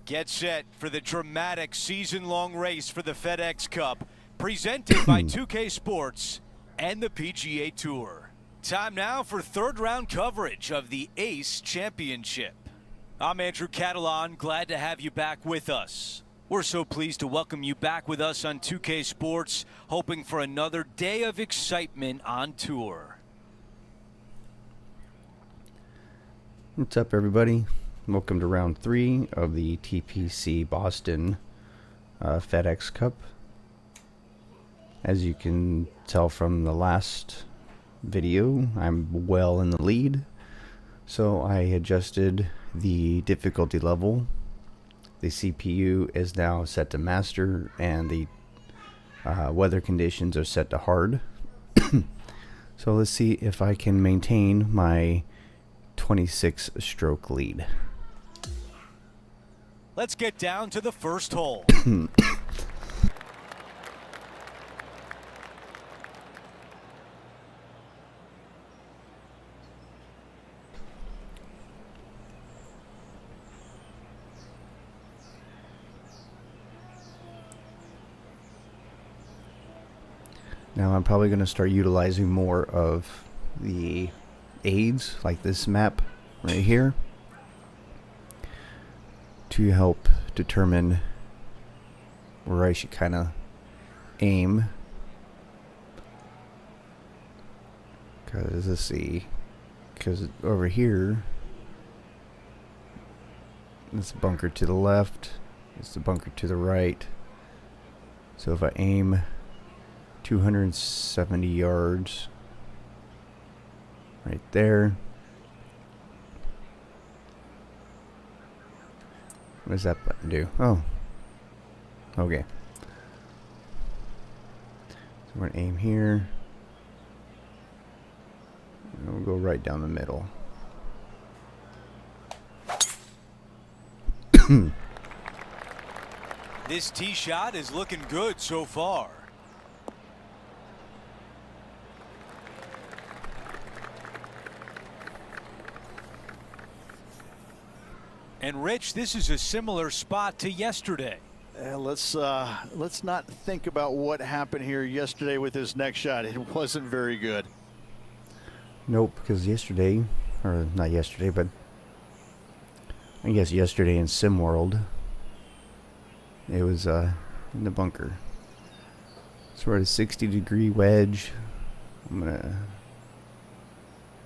Get set for the dramatic season-long race for the FedEx Cup, presented by 2K Sports and the PGA Tour. Time now for third-round coverage of the Ace Championship. I'm Andrew Catalan, glad to have you back with us. We're so pleased to welcome you back with us on 2K Sports, hoping for another day of excitement on tour. What's up, everybody? Welcome to round 3 of the TPC Boston FedEx Cup. As you can tell from the last video, I'm well in the lead. So I adjusted the difficulty level. The CPU is now set to master, and the weather conditions are set to hard. So let's see if I can maintain my 26 stroke lead. Let's get down to the first hole. Now I'm probably going to start utilizing more of the aids, like this map right here, to help determine where I should kind of aim. Because let's see, because over here, it's a bunker to the left, it's the bunker to the right. So if I aim 270 yards right there. What does that button do? Oh, okay. So we're gonna aim here, and we'll go right down the middle. This tee shot is looking good so far. And Rich, this is a similar spot to yesterday. Let's not think about what happened here yesterday with this next shot. It wasn't very good. Nope, because yesterday, or not yesterday, but I guess yesterday in SimWorld, it was in the bunker. So we're at a 60-degree wedge. I'm gonna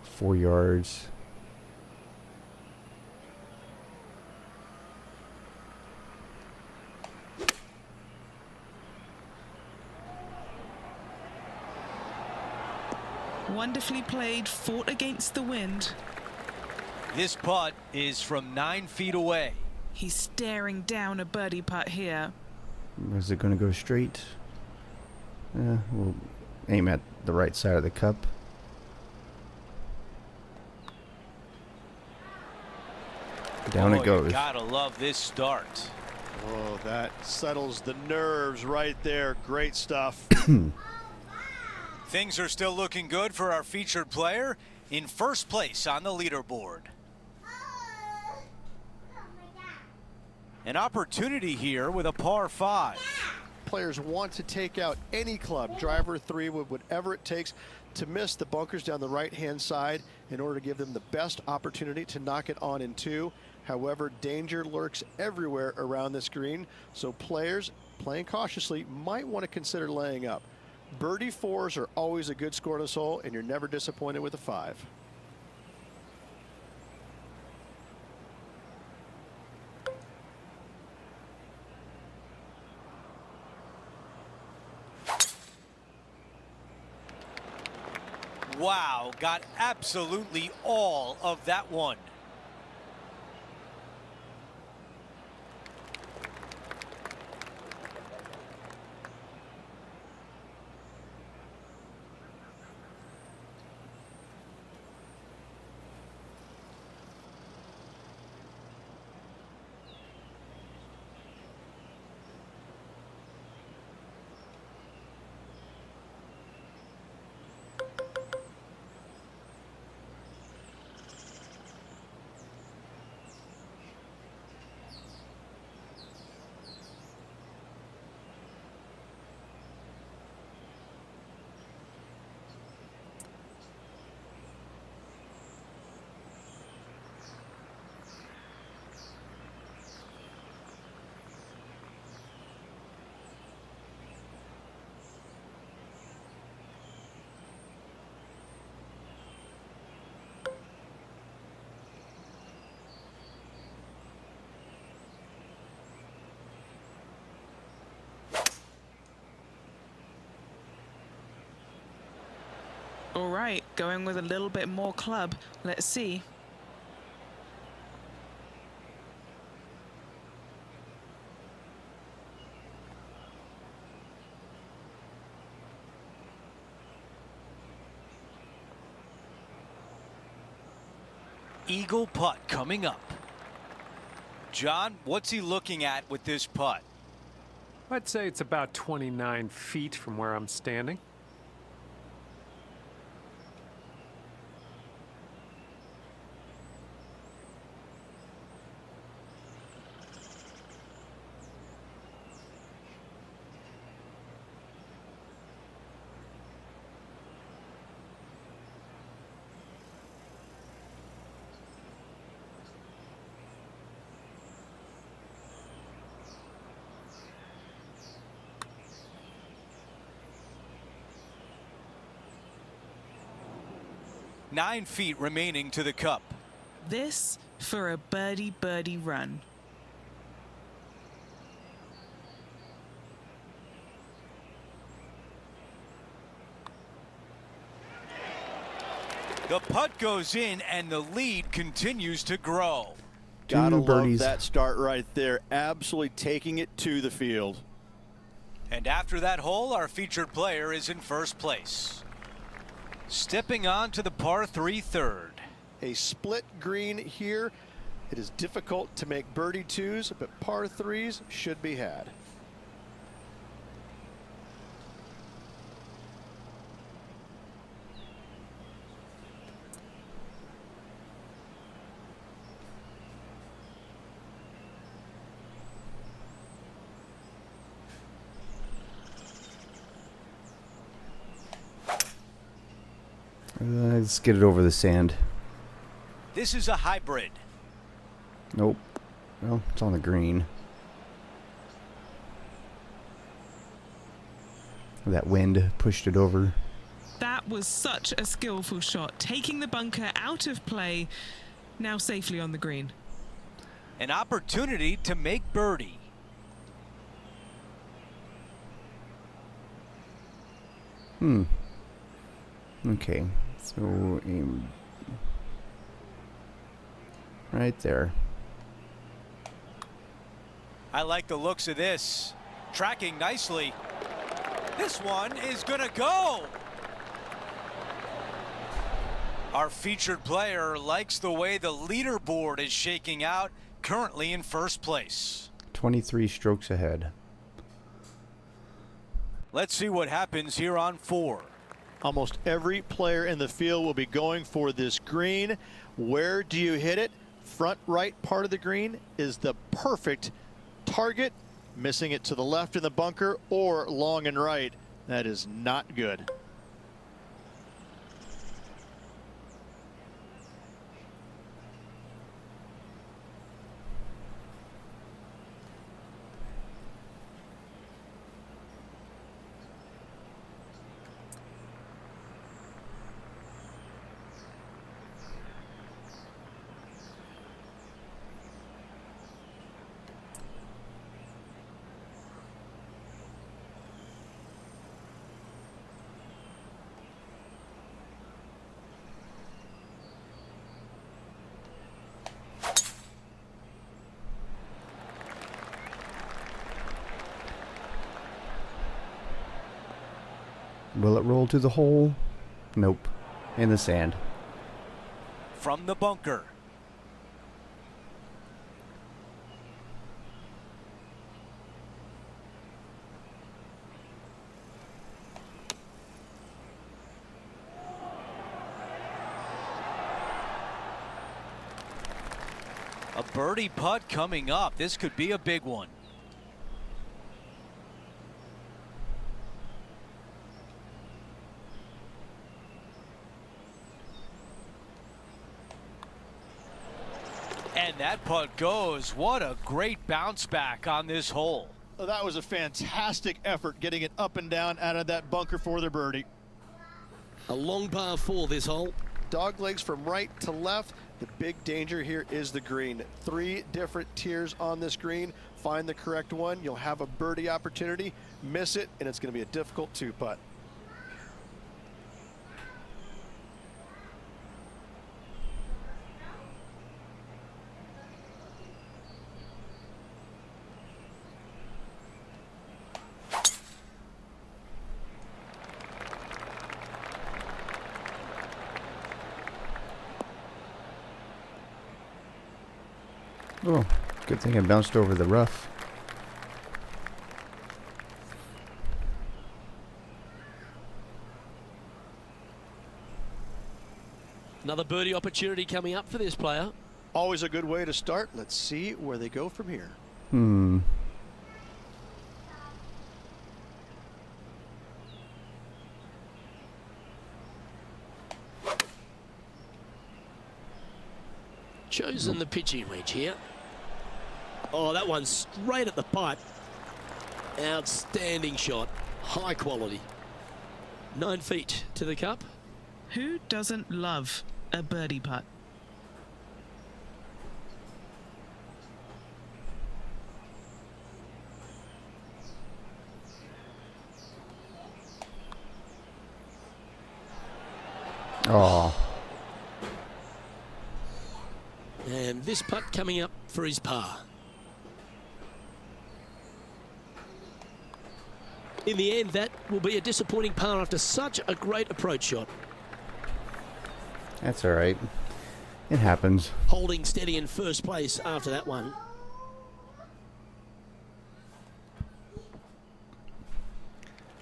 4 yards. Wonderfully played, fought against the wind. This putt is from 9 feet away. He's staring down a birdie putt here. Is it going to go straight? We'll aim at the right side of the cup. Down it goes. You gotta love this start. Oh, that settles the nerves right there. Great stuff. Things are still looking good for our featured player in first place on the leaderboard. An opportunity here with a par 5. Players want to take out any club, driver 3, with whatever it takes to miss the bunkers down the right-hand side in order to give them the best opportunity to knock it on in 2. However, danger lurks everywhere around this green, so players playing cautiously might want to consider laying up. Birdie 4s are always a good score in this hole, and you're never disappointed with a 5. Wow, got absolutely all of that one. All right, going with a little bit more club. Let's see. Eagle putt coming up. John, what's he looking at with this putt? I'd say it's about 29 feet from where I'm standing. Nine feet remaining to the cup. This for a birdie run. The putt goes in and the lead continues to grow. Gotta love birdies. that start right there. Absolutely taking it to the field. And after that hole, our featured player is in first place. Stepping on to the par 3 third. A split green here. It is difficult to make birdie twos, but par threes should be had. Let's get it over the sand. This is a hybrid. Nope. Well, it's on the green. That wind pushed it over. That was such a skillful shot, taking the bunker out of play, now safely on the green. An opportunity to make birdie. Okay, so aim right there. I like the looks of this. Tracking nicely. This one is gonna go. Our featured player likes the way the leaderboard is shaking out, currently in first place. 23 strokes ahead. Let's see what happens here on 4. Almost every player in the field will be going for this green. Where do you hit it? Front right part of the green is the perfect target. Missing it to the left in the bunker or long and right, that is not good. Will it roll to the hole? Nope. In the sand. From the bunker. A birdie putt coming up. This could be a big one. And that putt goes. What a great bounce back on this hole. Well, that was a fantastic effort getting it up and down out of that bunker for the birdie. A long par 4 this hole. Dog legs from right to left. The big danger here is the green. 3 different tiers on this green. Find the correct one. You'll have a birdie opportunity. Miss it, and it's going to be a difficult 2-putt. Oh, good thing I bounced over the rough. Another birdie opportunity coming up for this player. Always a good way to start. Let's see where they go from here. Chosen the pitching wedge here. Oh, that one's straight at the pipe. Outstanding shot. High quality. 9 feet to the cup. Who doesn't love a birdie putt? Oh, And this putt coming up for his par. In the end, that will be a disappointing par after such a great approach shot. that's all right. It happens. Holding steady in first place after that one.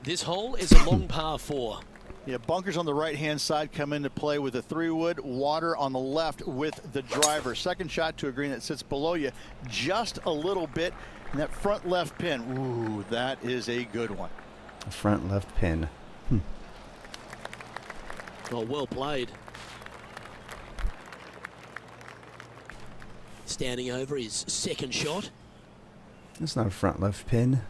This hole is a long par 4. Yeah, bunkers on the right-hand side come into play with the 3-wood, water on the left with the driver. Second shot to a green that sits below you just a little bit. And that front left pin, ooh, that is a good one. Front left pin. Oh, well played. Standing over his second shot. That's not a front left pin.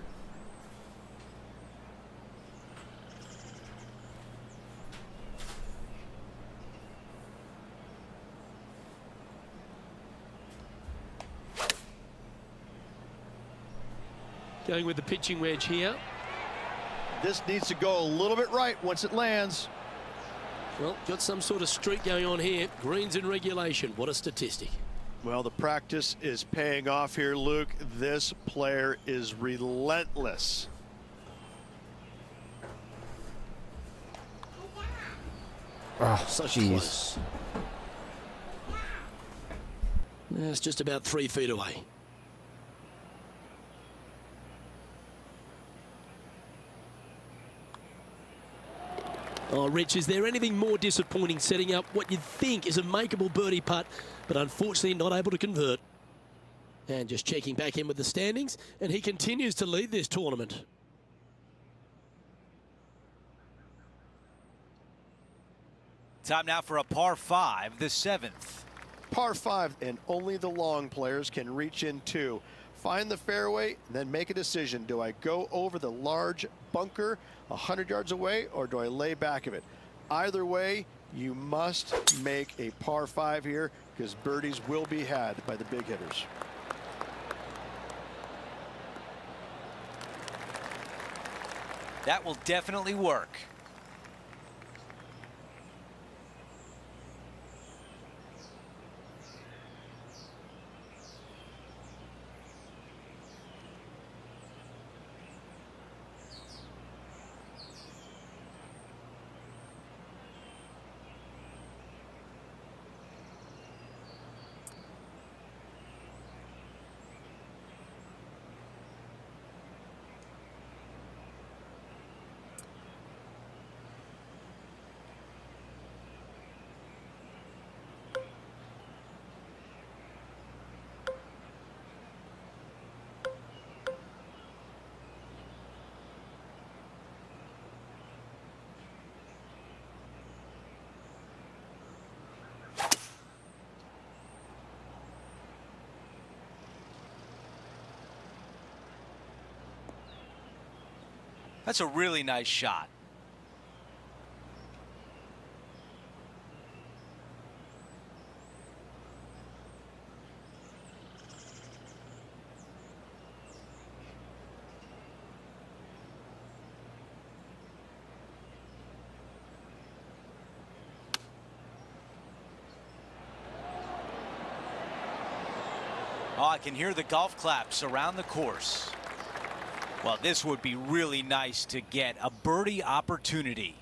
Going with the pitching wedge here. This needs to go a little bit right once it lands. Well, got some sort of streak going on here. Greens in regulation. What a statistic. Well, the practice is paying off here, Luke. This player is relentless. Oh, Such jeez. close. That's just about 3 feet away. Oh, Rich, is there anything more disappointing setting up what you'd think is a makeable birdie putt, but unfortunately not able to convert? And just checking back in with the standings, and he continues to lead this tournament. Time now for a par 5, the 7th. Par 5, and only the long players can reach in two. Find the fairway, then make a decision. Do I go over the large bunker 100 yards away, or do I lay back of it? Either way, you must make a par 5 here, because birdies will be had by the big hitters. That will definitely work. That's a really nice shot. Oh, I can hear the golf claps around the course. Well, this would be really nice to get a birdie opportunity.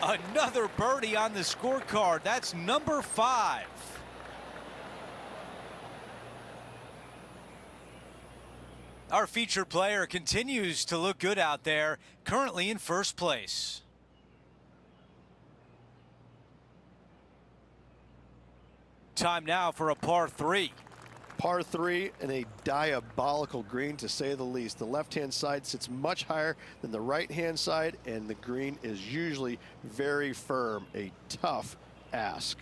Another birdie on the scorecard. That's number 5. Our featured player continues to look good out there, currently in first place. Time now for a par 3. Par 3 and a diabolical green, to say the least. The left-hand side sits much higher than the right-hand side, and the green is usually very firm. A tough ask.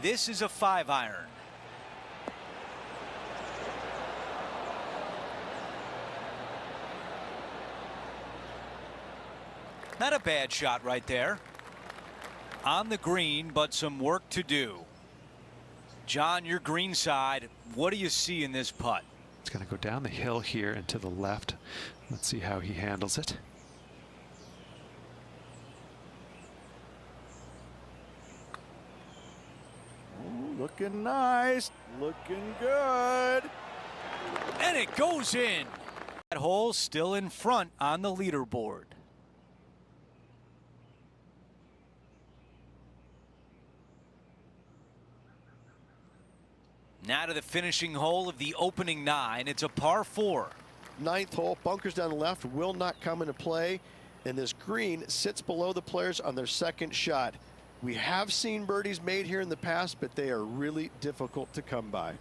This is a 5-iron. Not a bad shot right there. On the green, but some work to do. John, your green side, what do you see in this putt? It's going to go down the hill here and to the left. Let's see how he handles it. Ooh, looking nice. Looking good. And it goes in. That hole still in front on the leaderboard. Now to the finishing hole of the opening 9. It's a par 4. 9th hole, bunkers down the left will not come into play, and this green sits below the players on their second shot. We have seen birdies made here in the past, but they are really difficult to come by.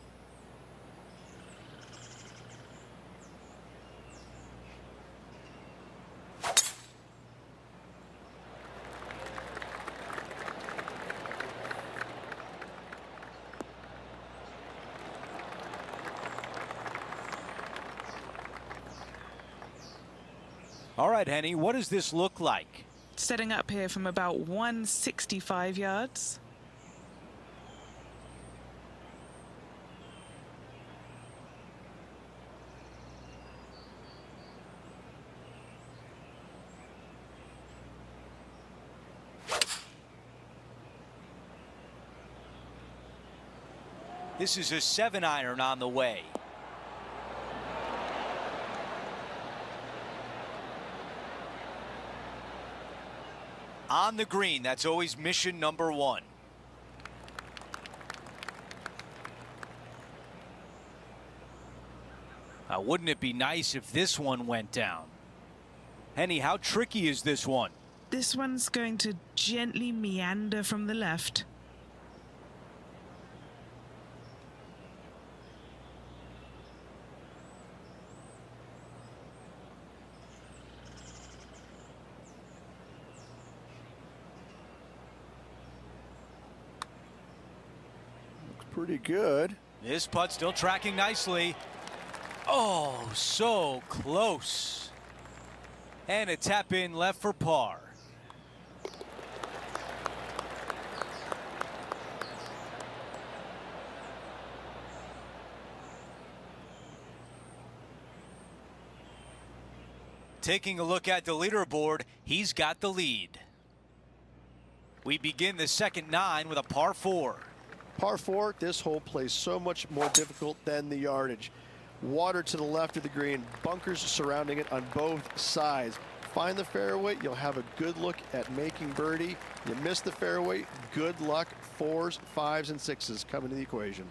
All right, Henny, what does this look like? Setting up here from about 165 yards. This is a 7-iron on the way. On the green, that's always mission number 1. Now, wouldn't it be nice if this one went down? Henny, how tricky is this one? This one's going to gently meander from the left. Pretty good. This putt still tracking nicely. Oh, so close. And a tap in left for par. Taking a look at the leaderboard, he's got the lead. We begin the second 9 with a par 4. Par 4, this hole plays so much more difficult than the yardage. Water to the left of the green, bunkers surrounding it on both sides. Find the fairway, you'll have a good look at making birdie. You miss the fairway, good luck. 4s, 5s, and 6s come into the equation.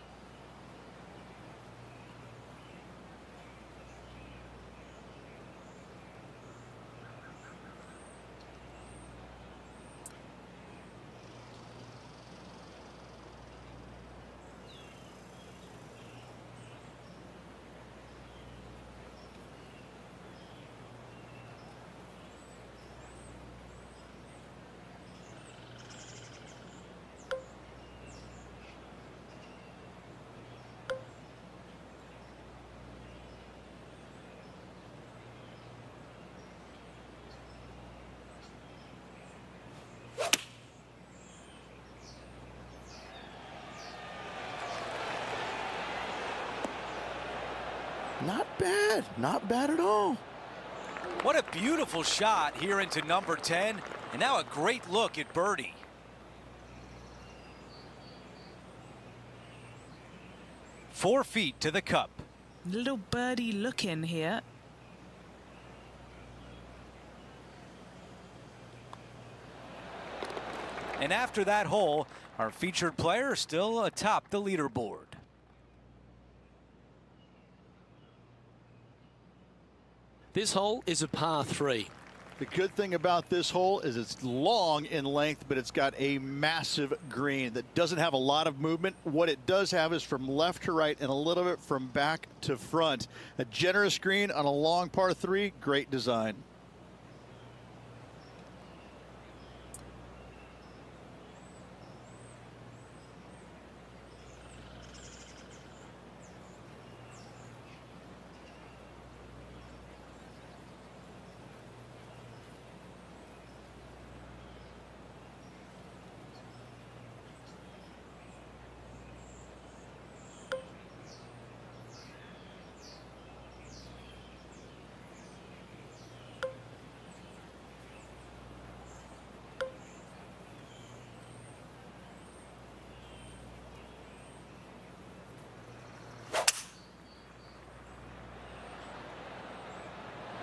Not bad. Not bad at all. What a beautiful shot here into number 10. And now a great look at birdie. "4 feet to the cup." Little birdie look in here. And after that hole, our featured player is still atop the leaderboard. This hole is a par 3. The good thing about this hole is it's long in length, but it's got a massive green that doesn't have a lot of movement. What it does have is from left to right and a little bit from back to front. A generous green on a long par 3, great design.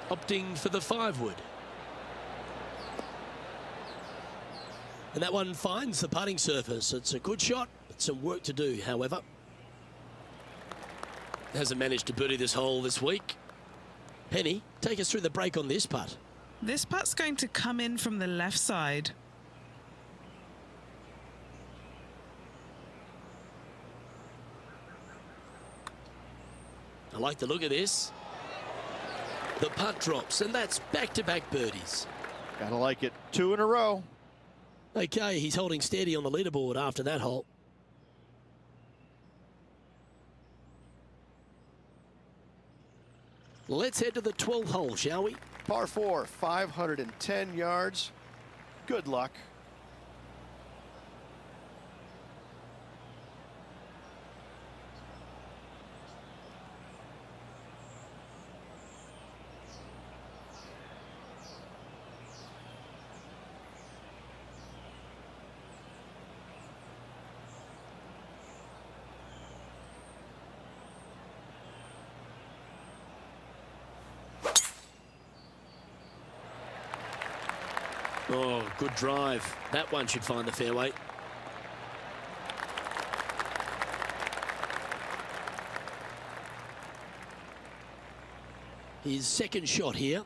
Opting for the 5-wood. And that one finds the putting surface. It's a good shot, but some work to do, however. Hasn't managed to birdie this hole this week. Penny, take us through the break on this putt. This putt's going to come in from the left side. I like the look of this. The putt drops, and that's back-to-back birdies. Gotta like it. 2 in a row. Okay, he's holding steady on the leaderboard after that hole. Let's head to the 12th hole, shall we? Par 4, 510 yards. Good luck. Oh, good drive. That one should find the fairway. His second shot here.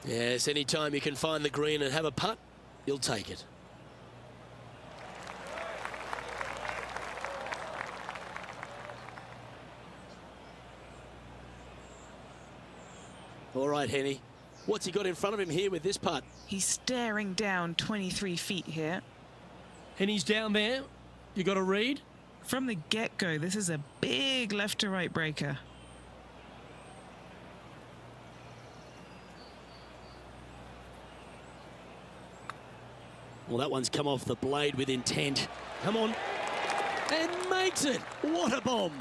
Yes, anytime you can find the green and have a putt, you'll take it. All right, Henny. What's he got in front of him here with this putt? He's staring down 23 feet here. Henny's down there. You got a read? From the get-go, this is a big left to right breaker. Well, that one's come off the blade with intent. Come on. And makes it. What a bomb.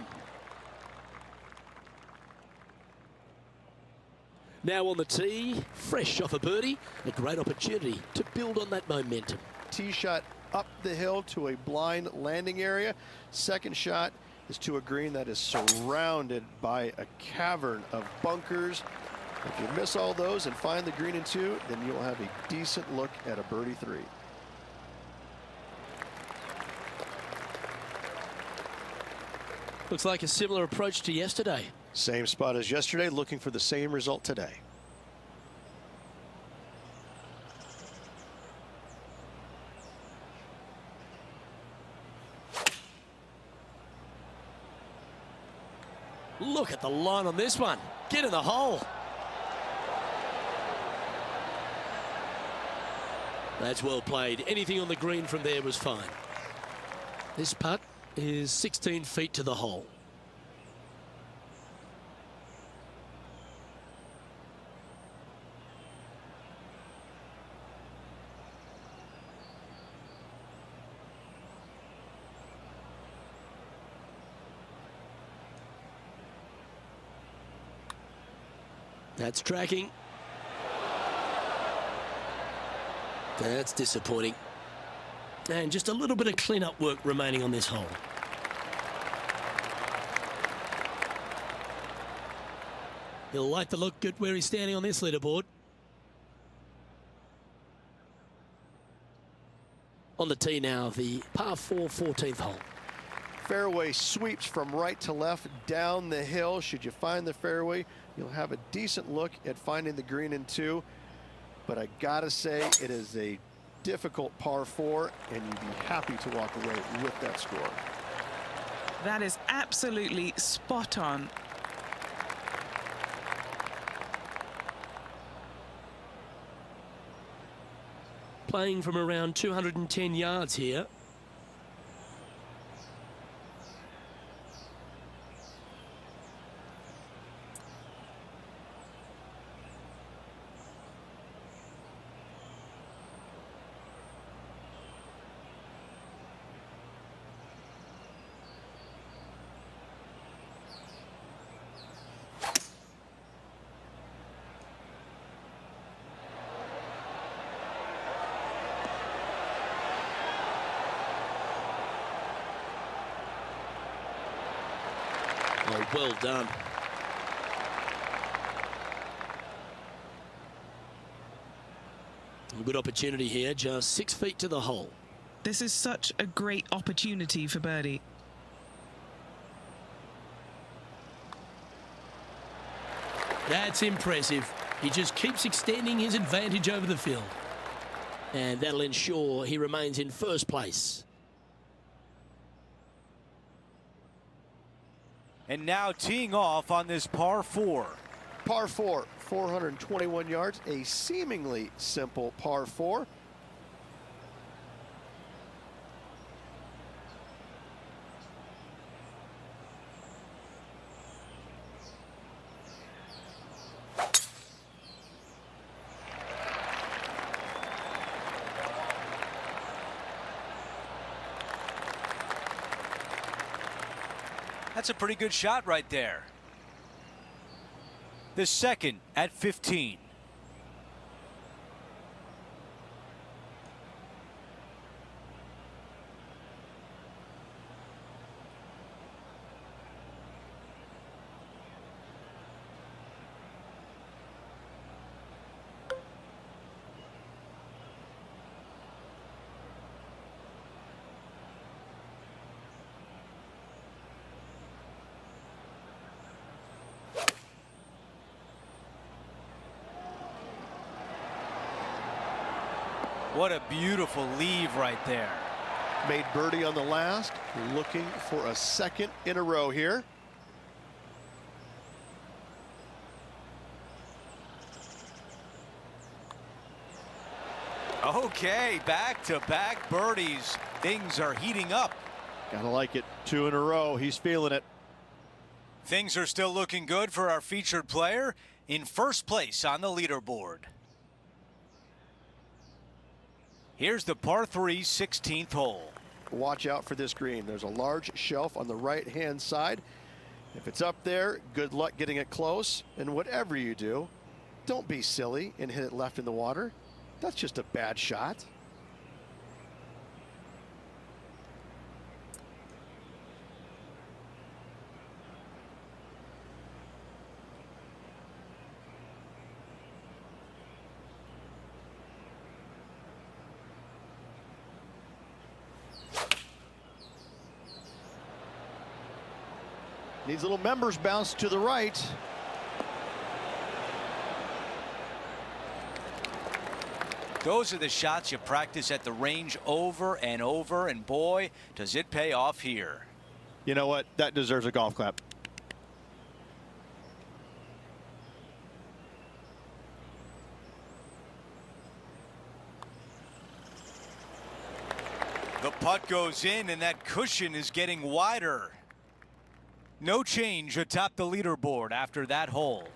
Now on the tee, fresh off a birdie, a great opportunity to build on that momentum. Tee shot up the hill to a blind landing area. Second shot is to a green that is surrounded by a cavern of bunkers. If you miss all those and find the green in 2, then you'll have a decent look at a birdie 3. Looks like a similar approach to yesterday. Same spot as yesterday, looking for the same result today. Look at the line on this one. Get in the hole. That's well played. Anything on the green from there was fine. This putt is 16 feet to the hole. That's tracking. That's disappointing. And just a little bit of clean-up work remaining on this hole. He'll like the look good where he's standing on this leaderboard. On the tee now, the par 4 14th hole. Fairway sweeps from right to left down the hill. Should you find the fairway, you'll have a decent look at finding the green in 2. But I gotta say, it is a difficult par 4, and you'd be happy to walk away with that score. That is absolutely spot on. Playing from around 210 yards here. Oh, well done. A good opportunity here, just 6 feet to the hole. This is such a great opportunity for birdie. That's impressive. He just keeps extending his advantage over the field. And that'll ensure he remains in first place. And now teeing off on this par 4. Par 4, 421 yards, a seemingly simple par 4. That's a pretty good shot right there. The second at 15. What a beautiful leave right there. Made birdie on the last, looking for a second in a row here. Okay, back-to-back birdies. Things are heating up. Gotta like it. 2 in a row. He's feeling it. Things are still looking good for our featured player in first place on the leaderboard. Here's the par 3 16th hole. Watch out for this green. There's a large shelf on the right-hand side. If it's up there, good luck getting it close. And whatever you do, don't be silly and hit it left in the water. That's just a bad shot. Needs a little members bounce to the right. Those are the shots you practice at the range over and over, and boy, does it pay off here. You know what? That deserves a golf clap. The putt goes in, and that cushion is getting wider. No change atop the leaderboard after that hole.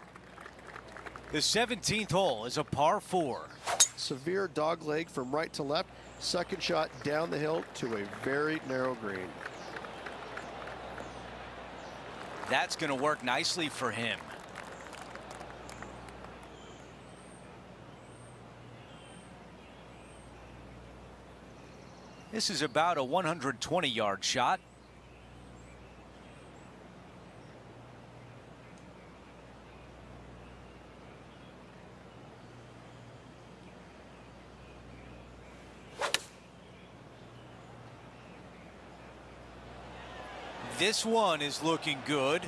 The 17th hole is a par 4. Severe dog leg from right to left. Second shot down the hill to a very narrow green. That's going to work nicely for him. This is about a 120-yard shot. This one is looking good.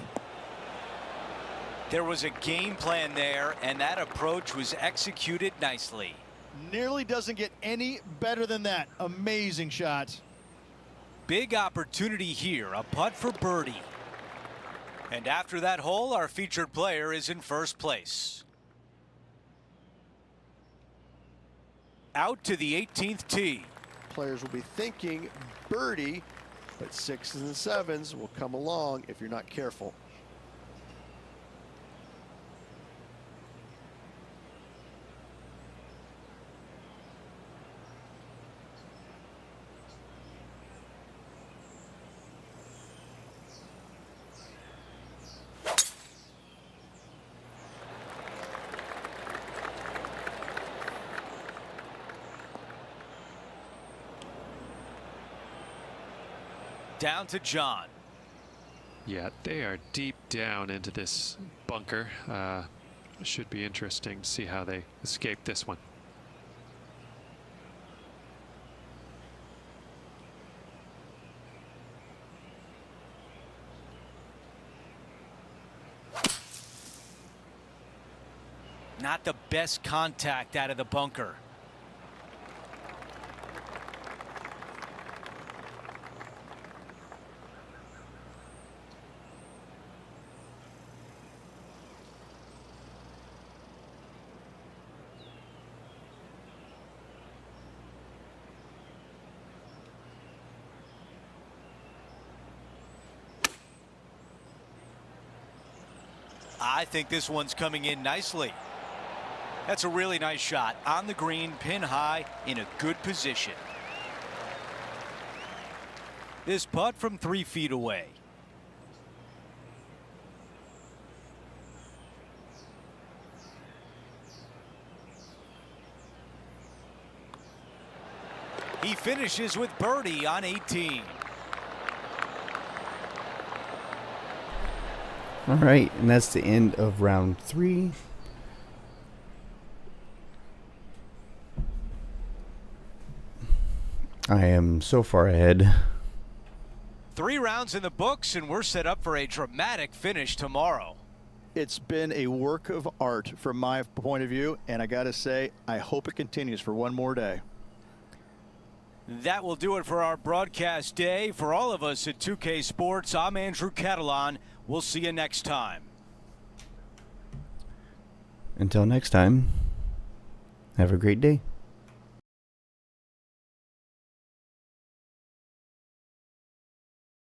There was a game plan there, and that approach was executed nicely. Nearly doesn't get any better than that. Amazing shot. Big opportunity here, a putt for birdie. And after that hole, our featured player is in first place. Out to the 18th tee. Players will be thinking birdie, but 6s and 7s will come along if you're not careful. Down to John. Yeah, they are deep down into this bunker. Should be interesting to see how they escape this one. Not the best contact out of the bunker. I think this one's coming in nicely. That's a really nice shot on the green, pin high, in a good position. This putt from 3 feet away. He finishes with birdie on 18. All right, and that's the end of round 3. I am so far ahead. 3 rounds in the books, and we're set up for a dramatic finish tomorrow. It's been a work of art from my point of view, and I gotta say, I hope it continues for one more day. That will do it for our broadcast day. For all of us at 2K Sports, I'm Andrew Catalan. We'll see you next time. Until next time, have a great day.